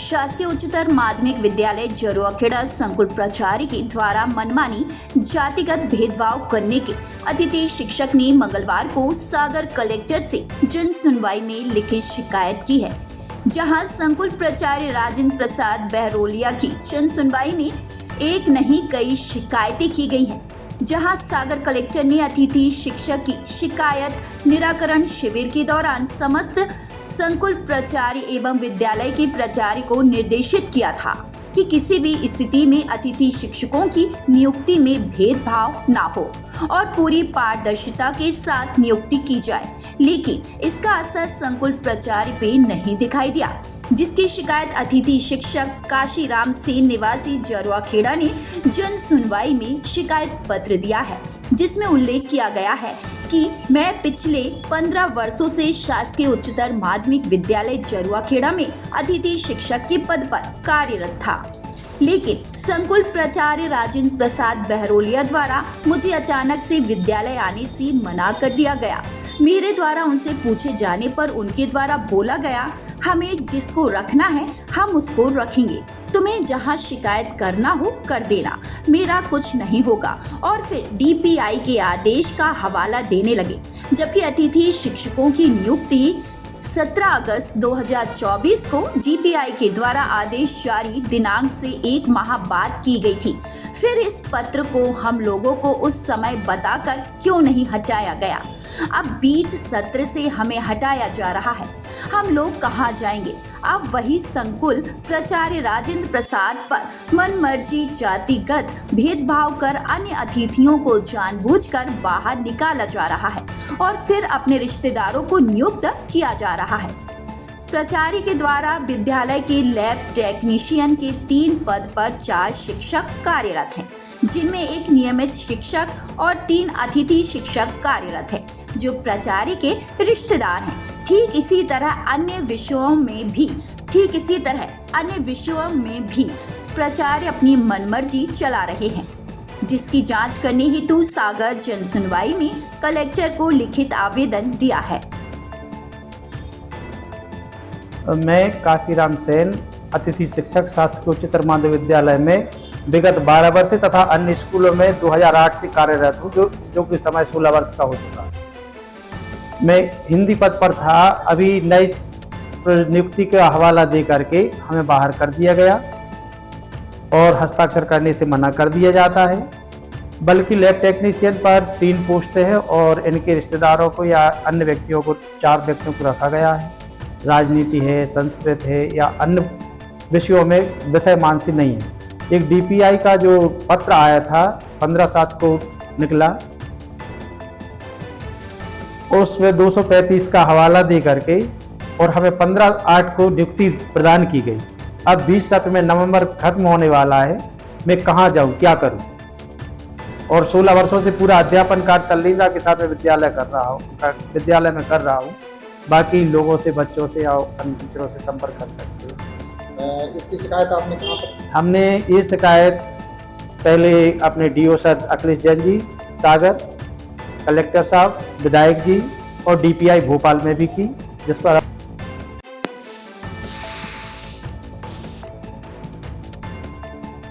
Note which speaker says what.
Speaker 1: शासकीय उच्चतर माध्यमिक विद्यालय जरुआखेड़ा संकुल प्राचार्य के द्वारा मनमानी जातिगत भेदभाव करने के अतिथि शिक्षक ने मंगलवार को सागर कलेक्टर से जन सुनवाई में लिखित शिकायत की है, जहां संकुल प्राचार्य राजेंद्र प्रसाद बहरोलिया की जन सुनवाई में एक नहीं कई शिकायतें की गई हैं। जहां सागर कलेक्टर ने अतिथि शिक्षक की शिकायत निराकरण शिविर के दौरान समस्त संकुल प्राचार्य एवं विद्यालय के प्राचार्य को निर्देशित किया था कि किसी भी स्थिति में अतिथि शिक्षकों की नियुक्ति में भेदभाव न हो और पूरी पारदर्शिता के साथ नियुक्ति की जाए, लेकिन इसका असर संकुल प्राचार्य पे नहीं दिखाई दिया, जिसकी शिकायत अतिथि शिक्षक काशीराम सेन निवासी जरुआखेड़ा ने जन सुनवाई में शिकायत पत्र दिया है, जिसमें उल्लेख किया गया है कि मैं पिछले 15 वर्षों से शासकीय उच्चतर माध्यमिक विद्यालय जरुआखेड़ा में अतिथि शिक्षक के पद पर कार्यरत था, लेकिन संकुल प्राचार्य राजेंद्र प्रसाद बहरोलिया द्वारा मुझे अचानक से विद्यालय आने से मना कर दिया गया। मेरे द्वारा उनसे पूछे जाने पर उनके द्वारा बोला गया, हमें जिसको रखना है हम उसको रखेंगे, तुम्हें जहां शिकायत करना हो कर देना, मेरा कुछ नहीं होगा। और फिर डीपीआई के आदेश का हवाला देने लगे, जबकि अतिथि शिक्षकों की नियुक्ति 17 अगस्त 2024 को डीपीआई के द्वारा आदेश जारी दिनांक से 1 माह बाद की गई थी। फिर इस पत्र को हम लोगों को उस समय बताकर क्यों नहीं हटाया गया? अब बीच सत्र से हमें हटाया जा रहा है, हम लोग कहाँ जाएंगे? अब वही संकुल प्राचार्य राजेंद्र प्रसाद पर मनमर्जी जातिगत भेदभाव कर अन्य अतिथियों को जानबूझकर बाहर निकाला जा रहा है और फिर अपने रिश्तेदारों को नियुक्त किया जा रहा है। प्राचार्य के द्वारा विद्यालय के लैब टेक्नीशियन के 3 पद पर 4 शिक्षक कार्यरत हैं, जिनमें एक नियमित शिक्षक और 3 अतिथि शिक्षक कार्यरत हैं, जो प्राचार्य के रिश्तेदार हैं। ठीक इसी तरह अन्य विषयों में भी प्राचार्य अपनी मनमर्जी चला रहे हैं, जिसकी जांच करने हेतु सागर जन सुनवाई में कलेक्टर को लिखित आवेदन दिया है।
Speaker 2: मैं काशीराम सेन, अतिथि शिक्षक शासकीय उच्चतर माध्यमिक विद्यालय में विगत 12 वर्ष तथा अन्य स्कूलों में 2008 से कार्यरत हूँ, जो कि समय 16 वर्ष का हो चुका। मैं हिंदी पद पर था। अभी नई नियुक्ति का हवाला दे करके हमें बाहर कर दिया गया और हस्ताक्षर करने से मना कर दिया जाता है, बल्कि लैब टेक्नीशियन पर 3 पोस्ट है और इनके रिश्तेदारों को या अन्य व्यक्तियों को 4 व्यक्तियों को रखा गया है। राजनीति है, संस्कृत है या अन्य विषयों में विषय मानसी नहीं है। एक डीपीआई का जो पत्र आया था 15/7 को निकला, उसमें 235 का हवाला दे करके और हमें 15/8 को नियुक्ति प्रदान की गई। अब 20/7 में नवंबर खत्म होने वाला है, मैं कहाँ जाऊँ, क्या करूँ? और 16 वर्षों से पूरा अध्यापन कार्य तल्लीनता के साथ में विद्यालय में कर रहा हूँ। बाकी लोगों से, बच्चों से या अन्य टीचरों से संपर्क कर सकते हो।
Speaker 3: इसकी शिकायत आपने कहाँ पर?
Speaker 2: हमने ये शिकायत पहले अपने DO sir Akhilesh Jain ji Sagar, collector साहब, विधायक जी और डीपीआई भोपाल में भी की, जिस पर